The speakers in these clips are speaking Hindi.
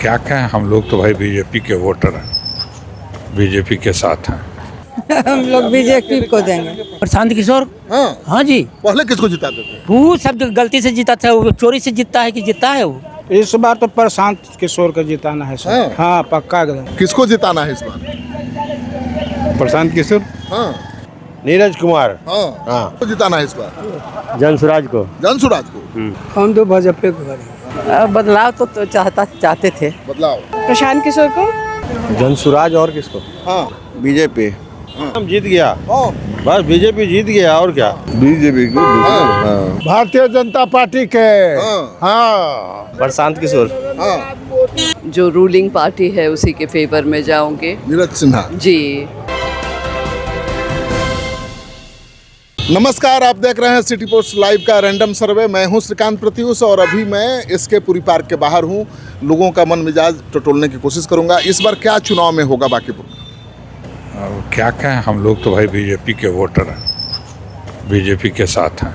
क्या कहें, हम लोग तो भाई बीजेपी के वोटर हैं, बीजेपी के साथ हैं। हम लोग बीजेपी को देंगे। प्रशांत किशोर। हाँ जी। पहले किसको जिताते थे? वो सब गलती से जीता था, वो चोरी से जीता है कि जीता है वो। इस बार तो प्रशांत किशोर को जिताना है सर। हाँ पक्का एकदम। किसको जिताना है इस बार? प्रशांत किशोर। हाँ नीरज कुमार। हाँ किसको जिताना है इस बार? जनसुराज को। जनसुराज को। हम तो भाजपा को करेंगे। बदलाव तो चाहते थे। बदलाव। प्रशांत किशोर को। जनसुराज और किसको? हाँ बीजेपी। हम जीत गया। बस बीजेपी जीत गया और क्या। बीजेपी को। भारतीय जनता पार्टी के। हाँ प्रशांत किशोर। हाँ जो रूलिंग पार्टी है उसी के फेवर में जाओगे। नीरज सिन्हा जी। नमस्कार, आप देख रहे हैं सिटी पोस्ट लाइव का रैंडम सर्वे। मैं हूं श्रीकांत प्रत्युष और अभी मैं इसके पुरी पार्क के बाहर हूं। लोगों का मन मिजाज टटोलने की कोशिश करूंगा। इस बार क्या चुनाव में होगा बांकीपुर? अब क्या कहें, हम लोग तो भाई बीजेपी के वोटर हैं, बीजेपी के साथ हैं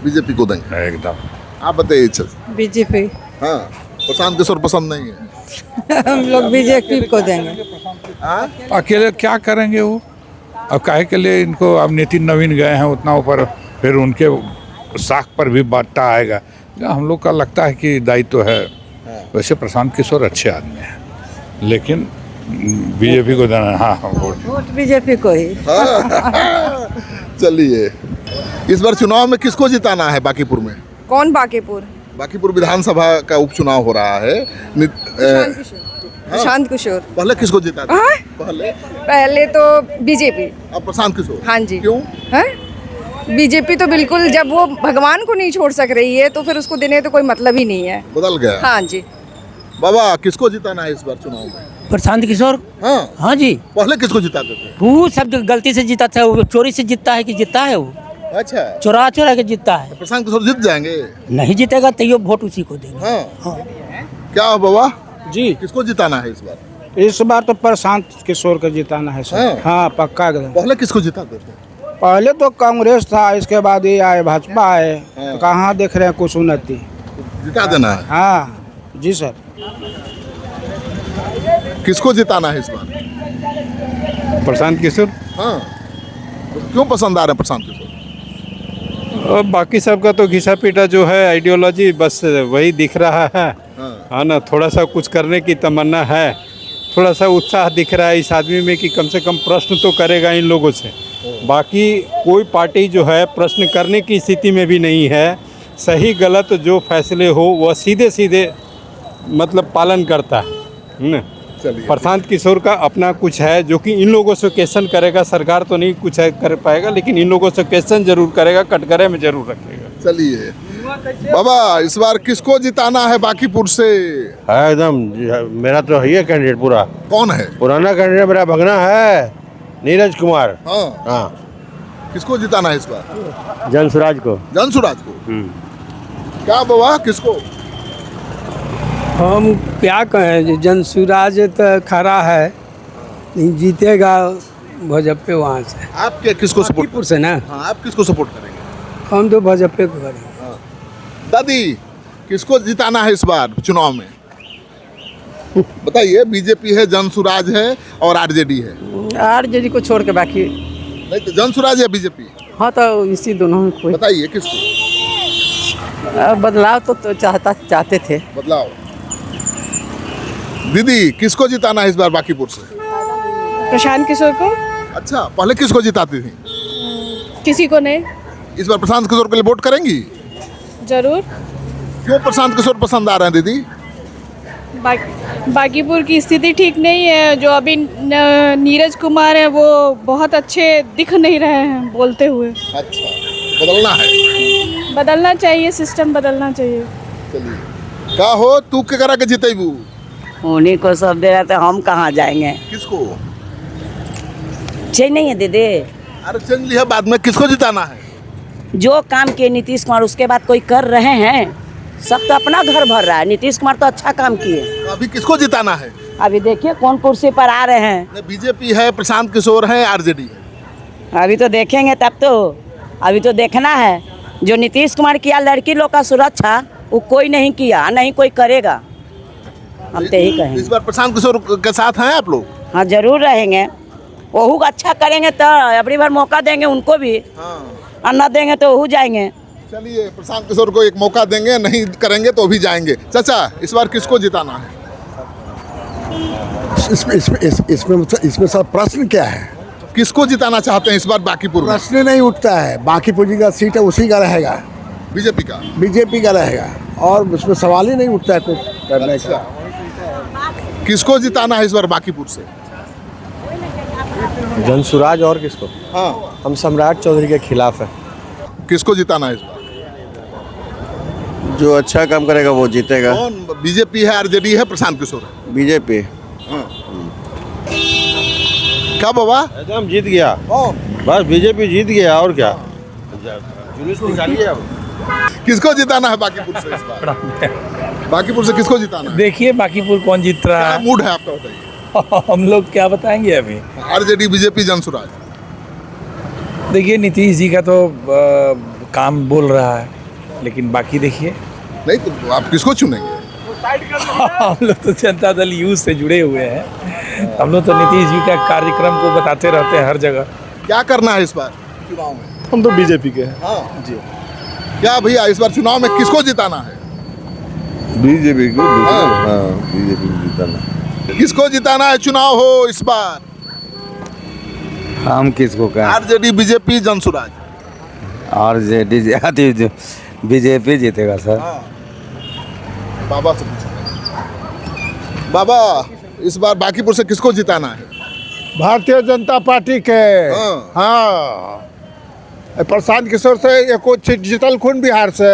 बीजेपी को देंगे एकदम। आप बताइए। बीजेपी। हाँ प्रशांत किशोर पसंद नहीं है? हम लोग बीजेपी को देंगे। अकेले क्या करेंगे वो? अब काहे के लिए इनको, अब नितिन नवीन गए हैं उतना ऊपर, फिर उनके साख पर भी बांटा आएगा। हम लोग का लगता है कि दायित्व है। वैसे प्रशांत किशोर अच्छे आदमी हैं, लेकिन बीजेपी को देना। हाँ वोट बीजेपी को ही। चलिए, इस बार चुनाव में किसको जिताना है बांकीपुर में? कौन बांकीपुर? बांकीपुर विधानसभा का उपचुनाव हो रहा है। प्रशांत किशोर। पहले किसको जिताते? हाँ? पहले तो बीजेपी। अब प्रशांत किशोर। हाँ जी। क्यों? है बीजेपी तो बिल्कुल, जब वो भगवान को नहीं छोड़ सक रही है तो फिर उसको देने का तो कोई मतलब ही नहीं है। बदल गया। हाँ जी। बाबा किसको जिताना है इस बार चुनाव में? प्रशांत किशोर। हाँ जी। पहले किसको जिताते थे? वो सब गलती से जीता था, वो चोरी से जीता है कि जीता है वो। अच्छा, चोरा के जीता है। प्रशांत किशोर जीत जाएंगे? नहीं जीतेगा तो वोट उसी को देंगे। हाँ। क्या हो बाबा जी। किसको जिताना है इस बार? इस बार तो प्रशांत किशोर को जिताना है सर। हाँ पक्का एकदम। पहले किसको जिताते थे? पहले तो कांग्रेस था, इसके बाद ये आए भाजपा आए। तो कहाँ देख रहे हैं कुछ उन्नति। जिता देना है। हाँ जी सर। किसको जिताना है इस बार? प्रशांत किशोर। हाँ क्यों पसंद आ रहे हैं प्रशांत किशोर? और बाकी सबका तो घिसा पीटा जो है आइडियोलॉजी, बस वही दिख रहा है। हाँ ना, थोड़ा सा कुछ करने की तमन्ना है, थोड़ा सा उत्साह दिख रहा है इस आदमी में कि कम से कम प्रश्न तो करेगा इन लोगों से। बाकी कोई पार्टी जो है प्रश्न करने की स्थिति में भी नहीं है। सही गलत जो फैसले हो वह सीधे सीधे मतलब पालन करता है। प्रशांत किशोर का अपना कुछ है जो कि इन लोगों से क्वेश्चन करेगा। सरकार तो नहीं कुछ है कर पाएगा, लेकिन इन लोगों से क्वेश्चन जरूर करेगा, कटघरे में जरूर रखेगा। चलिए बाबा, इस बार किसको जिताना है बांकीपुर से? है एकदम, मेरा तो है कैंडिडेट पूरा। कौन है? पुराना कैंडिडेट मेरा भगना है नीरज कुमार। हाँ किसको जिताना है इस बार? जनसुराज को। जनसुराज को। क्या बाबा किसको? हम क्या कहें, जनसुराज तो खड़ा है, जीतेगा भाजपा वहाँ से। आप क्या किसको सपोर्ट बांकीपुर से ना? हाँ आप किसको सपोर्ट करेंगे? हम तो भाजपा को करेंगे। दादी किसको जिताना है इस बार चुनाव में? बताइए। बीजेपी है, जनसुराज है और आरजेडी है। आरजेडी को छोड़ के बाकी। नहीं तो जनसुराज या बीजेपी? हाँ तो इसी दोनों में कोई। बताइए किसको? बदलाव तो चाहते थे। बदलाव। दीदी किसको जिताना है इस बार बांकीपुर से? प्रशांत किशोर को। अच्छा, पहले किसको जिताती थी? किसी को नहीं। इस बार प्रशांत किशोर के लिए वोट करेंगी? जरूर। क्यों प्रशांत किशोर पसंद आ रहे हैं दीदी? बांकीपुर की स्थिति ठीक नहीं है। जो अभी नीरज कुमार है वो बहुत अच्छे दिख नहीं रहे हैं बोलते हुए। अच्छा, बदलना है। बदलना चाहिए, सिस्टम बदलना चाहिए। चलिए, का हो तू के करा के जितेबू? उन्हीं को सब दे रहे थे, हम कहाँ जाएंगे। किसको? चाहिए नहीं है दीदी। अरे चल लिया, बाद में किसको जिताना है? जो काम किए नीतीश कुमार, उसके बाद कोई कर रहे हैं। सब तो अपना घर भर रहा है। नीतीश कुमार तो अच्छा काम किए। अभी किसको जिताना है? अभी देखिए कौन कुर्सी पर आ रहे हैं। बीजेपी है, प्रशांत किशोर है, आरजेडी है। अभी तो देखेंगे तब तो। अभी तो देखना है। जो नीतीश कुमार किया लड़की लोग का सुरक्षा, वो कोई नहीं किया, नहीं कोई करेगा। हम तो यही कहेंगे। इस बार प्रशांत किशोर के साथ हैं आप लोग? हाँ जरूर रहेंगे, वहू अच्छा करेंगे तो अगली बार मौका देंगे उनको भी, और न देंगे तो वहू जाएंगे। चलिए प्रशांत किशोर को एक मौका देंगे, नहीं करेंगे तो भी जाएंगे। चाचा इस बार किसको जिताना है? इसमें सब प्रश्न क्या है? किसको जिताना चाहते हैं इस बार बांकीपुर में? प्रश्न नहीं उठता है। बांकीपुर जी का सीट है उसी का रहेगा, बीजेपी का। बीजेपी का रहेगा, और उसमें सवाल ही नहीं उठता है कुछ करने का। किसको जिताना है इस बार बांकीपुर से? जनसुराज और किसको? हाँ, हम सम्राट चौधरी के खिलाफ है। किसको जिताना है इस बार? जो अच्छा काम करेगा वो जीतेगा। कौन? बीजेपी है, आरजेडी है, प्रशांत किशोर है? बीजेपी। क्या बाबा? एकदम जीत गया, कौन? बस बीजेपी जीत गया, और क्या जुलूस निकालिए अब। किसको जिताना है बांकीपुर से इस बार? बांकीपुर से किसको जिताना है? देखिए बांकीपुर कौन जीत रहा क्या है। मूड है आपका बताइए? हम लोग क्या बताएंगे अभी। RJD, BJP, Jan Suraaj. देखिए नीतीश जी का तो काम बोल रहा है, लेकिन बाकी देखिए नहीं तो आप किसको चुनेंगे? हम लोग तो जनता दल यूथ से जुड़े हुए हैं। हम लोग तो नीतीश जी का कार्यक्रम को बताते रहते हैं हर जगह। क्या करना है इस बार चुनाव में? हम तो बीजेपी के हैं। हाँ जी। क्या भैया इस बार चुनाव में किसको जिताना है? बीजेपी को। हाँ। हाँ, बीजेपी को जीतना। किसको जिताना है चुनाव हो इस बार? हम किसको कहें? RJD, BJP, Jan Suraaj. RJD BJP जीतेगा सर। बाबा से पूछो। बाबा इस बार बांकीपुर से किसको जिताना है? भारतीय जनता पार्टी के। हाँ। हाँ, प्रशांत किशोर से एको सीट जीतल खून बिहार से,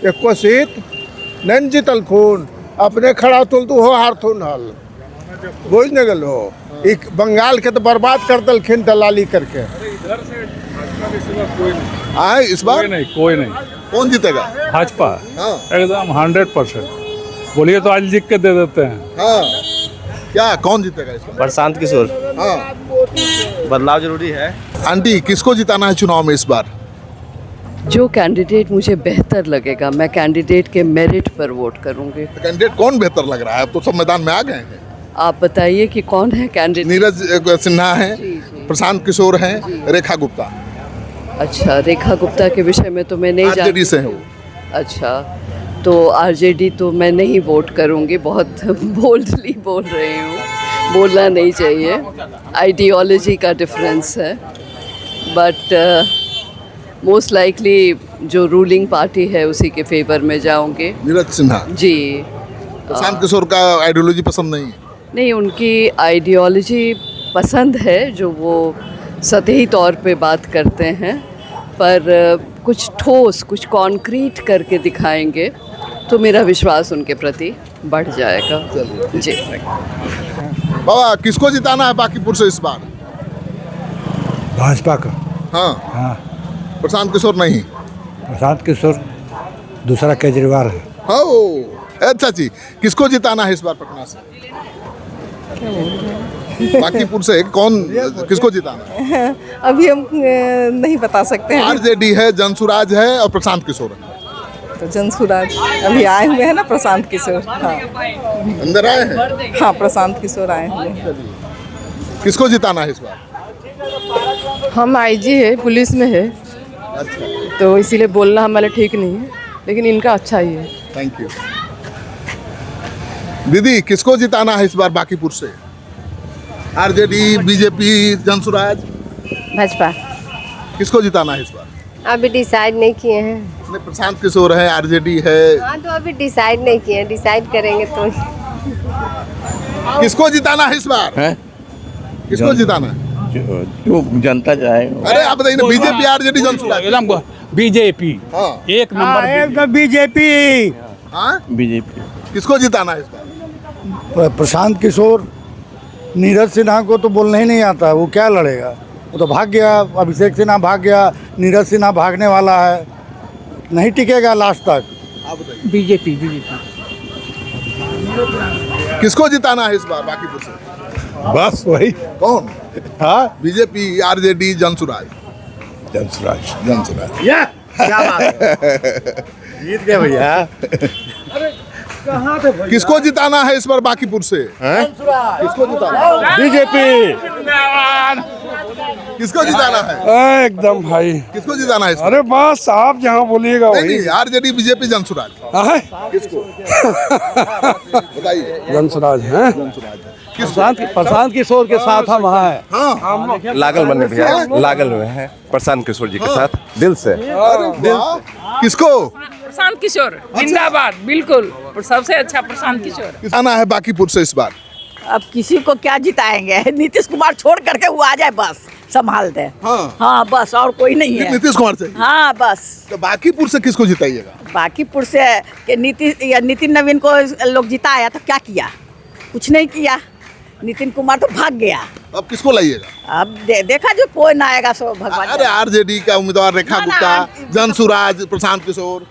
एको सीट नहीं जीतल खून, अपने खड़ा तुल तू हो हार थून हल बुझ न गल हो। एक बंगाल के तो बर्बाद कर दलखिन दलाली करके। आए इस बार कोई नहीं। कौन जीतेगा? भाजपा हाँ। एकदम 100%। बोलिए तो आज लिख के दे देते हैं। हाँ, क्या कौन जीतेगा इस बार? प्रशांत किशोर। हाँ। बदलाव जरूरी है। आंटी किसको जिताना है चुनाव में इस बार? जो कैंडिडेट मुझे बेहतर लगेगा, मैं कैंडिडेट के मेरिट पर वोट करूंगी। कैंडिडेट कौन बेहतर लग रहा है? अब तो सब मैदान में आ गए हैं। आप बताइए कि कौन है कैंडिडेट? नीरज सिन्हा है, प्रशांत किशोर हैं, रेखा गुप्ता। अच्छा, रेखा गुप्ता के विषय में तो मैं नहीं जानती। आरजेडी से है वो। अच्छा, तो आरजेडी तो मैं नहीं वोट करूंगी। बहुत बोल्डली बोल रही हूँ, बोलना नहीं चाहिए, आइडियोलॉजी का डिफरेंस है। बट मोस्ट लाइकली जो रूलिंग पार्टी है उसी के फेवर में जाऊंगे। नीरज सिन्हा जी। प्रशांत किशोर का आइडियोलॉजी पसंद नहीं है? नहीं, उनकी आइडियोलॉजी पसंद है, जो वो सतही तौर पे बात करते हैं, पर कुछ ठोस, कुछ कॉन्क्रीट करके दिखाएंगे तो मेरा विश्वास उनके प्रति बढ़ जाएगा। जी। बाबा किसको जिताना है बांकीपुर से इस बार? भाजपा का। हाँ। प्रशांत किशोर नहीं? प्रशांत किशोर दूसरा केजरीवाल है। हाँ। अच्छा जी, किसको जिताना है इस बार पटना से? बांकीपुर से कौन किसको जिताना है? अभी हम नहीं बता सकते हैं। आरजेडी है, जनसुराज है और प्रशांत किशोर है। तो जनसुराज अभी आए हुए हैं ना, प्रशांत किशोर। हाँ, अंदर आए हैं। हाँ, प्रशांत किशोर आए हुए हैं। किसको जिताना है इस बार? हम आईजी है, पुलिस में है, अच्छा, तो इसीलिए बोलना हमारे ठीक नहीं है, लेकिन इनका अच्छा ही है। Thank you. दीदी किसको जिताना है इस बार बांकीपुर से? RJD, BJP, Jansuraaj? भाजपा। किसको जिताना है इस बार? अभी डिसाइड नहीं किए हैं। नहीं, प्रशांत किशोर है, आरजेडी है। हाँ, तो अभी डिसाइड नहीं किए हैं, डिसाइड करेंगे तो। किसको जिताना है इस बार? है? किसको जिताना है? जो जनता चाहे। अरे आप बताइए ना, बीजेपी, आरजेडी, जनसुराज? बीजेपी हाँ। एक नंबर। बीजेपी। हाँ, बीजेपी। किसको जिताना है इस बार? प्रशांत किशोर। नीरज सिन्हा को तो बोलना ही नहीं आता, वो क्या लड़ेगा? वो तो भाग गया। अभिषेक सिन्हा भाग गया, नीरज सिन्हा भागने वाला है, नहीं टिकेगा लास्ट तक। आप बताइए। बीजेपी। किसको जिताना है इस बार बांकीपुर से? बस वही। कौन? हाँ, बीजेपी, आरजेडी, जनसुराज? जनसुराज। जनसुराज। क्या बात है? जीत गए भैया। किसको जिताना है इस बार बांकीपुर से? किसको जिताना है? बीजेपी। किसको जिताना है? एकदम भाई। किसको जिताना है इस बार? अरे बस आप जहाँ बोलिएगा नहीं, आरजेडी बीजेपी जनसुराज किसको बताइए? जनसुराज है। प्रशांत किशोर के साथ हम हैं। हाँ, लागल बने भैया, लागल में है प्रशांत किशोर जी के साथ दिल से। अरे वाह। किसको? प्रशांत किशोर जिंदाबाद, बिल्कुल सबसे अच्छा प्रशांत किशोर। आना है बांकीपुर से इस बार? अब किसी को क्या जिताएंगे, नीतीश कुमार छोड़ करके वो आ जाए बस संभाल दे। हाँ बस, और कोई नहीं है। नीतीश कुमार चाहिए? हाँ बस। तो बांकीपुर से किसको जिताइएगा? बांकीपुर से नितिन नवीन को लोग जिताया तो क्या किया? कुछ नहीं किया। नितिन कुमार तो भाग गया। अब किसको लाइएगा? अब देखा जो कोई ना आएगा सो भगवान। अरे आरजेडी का उम्मीदवार रेखा गुप्ता, जनसुराज, प्रशांत किशोर।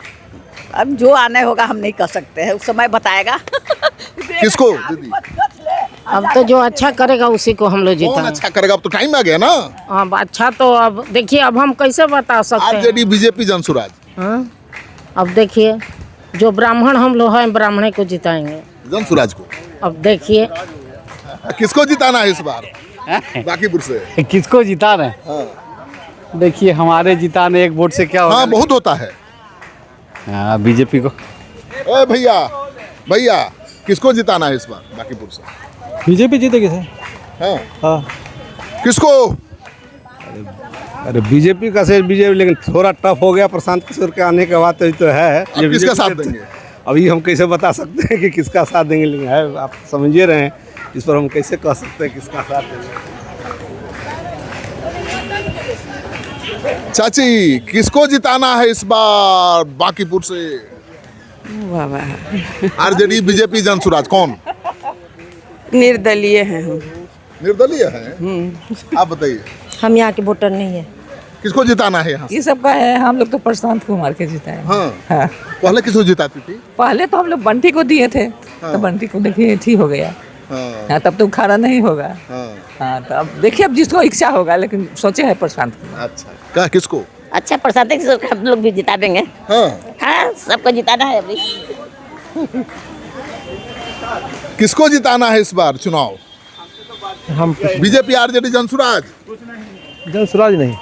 अब जो आने होगा हम नहीं कर सकते हैं, उस समय बताएगा। किसको दीदी? अब तो जो अच्छा करेगा उसी को हम लोग कौन जीता। अच्छा करेगा? अब तो टाइम आ गया ना। अब अच्छा तो अब देखिए, अब हम कैसे बता सकते हैं? RJD BJP Jan Suraaj. हाँ? अब देखिए, जो ब्राह्मण हम लोग हैं, ब्राह्मण को जिताएंगे। जनसुराज को। अब देखिए किसको जिताना है इस बार बांकीपुर से? किसको जिता रहे हैं? हाँ। देखिए, हमारे जिताने एक वोट से क्या हाँ, बहुत होता है। बीजेपी को। ए भैया किसको जिताना है इस बार बांकीपुर से? बीजेपी जीतेगी सर। हाँ। हाँ। किसको? अरे बीजेपी का से बीजेपी, लेकिन थोड़ा टफ हो गया प्रशांत किशोर के आने के बाद तो है। अब किसका साथ देंगे? अभी हम कैसे बता सकते हैं कि किसका साथ देंगे, लेकिन है, आप समझिए रहे हैं, इस पर हम कैसे कह सकते हैं किसका साथ देंगे। चाची किसको जिताना है इस बार बांकीपुर से? आरजेडी बीजेपी जनसुराज, कौन? निर्दलीय हैं हम। निर्दलीय है? आप बताइए। हम यहाँ के वोटर नहीं है। किसको जिताना है यहाँ? ये सब का है, हम लोग तो प्रशांत कुमार के जिताए। हाँ। पहले किसको जिताती थी? पहले तो हम लोग बंटी को दिए थे, तो बंटी को देखिए ठीक हो गया। हाँ, तब तो खड़ा नहीं होगा। हाँ, तो अब देखिए, अब जिसको इच्छा होगा, लेकिन सोचे है प्रशांत कुमार। अच्छा, क्या किसको? अच्छा, प्रशांत किशोर को हम लोग भी जिता देंगे। हाँ, सबको जिताना है अभी। किसको जिताना है इस बार चुनाव? हम बीजेपी आरजेडी जनसुराज? जनसुराज नहीं।